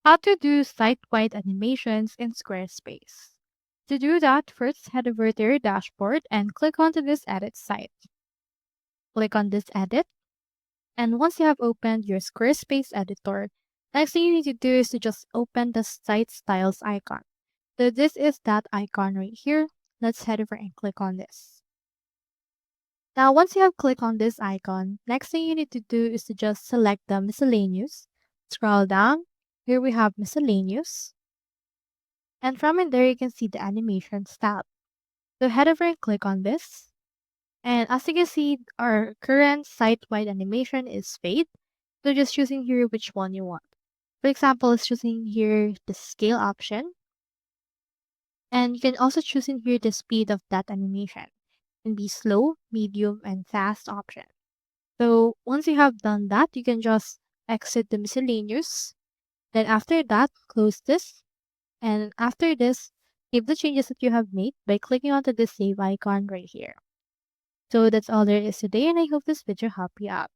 How to do site-wide animations in Squarespace. To do that, first head over to your dashboard and click onto this edit site. Click on this edit, and once you have opened your Squarespace editor, next thing you need to do is to just open the site styles icon. So this is that icon right here. Let's head over and click on this. Now, once you have clicked on this icon, next thing you need to do is to just select the miscellaneous. Scroll down. Here we have miscellaneous. And from in there, you can see the animations tab. So head over and click on this. And as you can see, our current site-wide animation is fade. So just choosing here which one you want. For example, it's choosing here the scale option. And you can also choose in here the speed of that animation. It can be slow, medium, and fast option. So once you have done that, you can just exit the miscellaneous. Then after that, close this. And after this, save the changes that you have made by clicking onto the save icon right here. So that's all there is today, and I hope this video helped you out.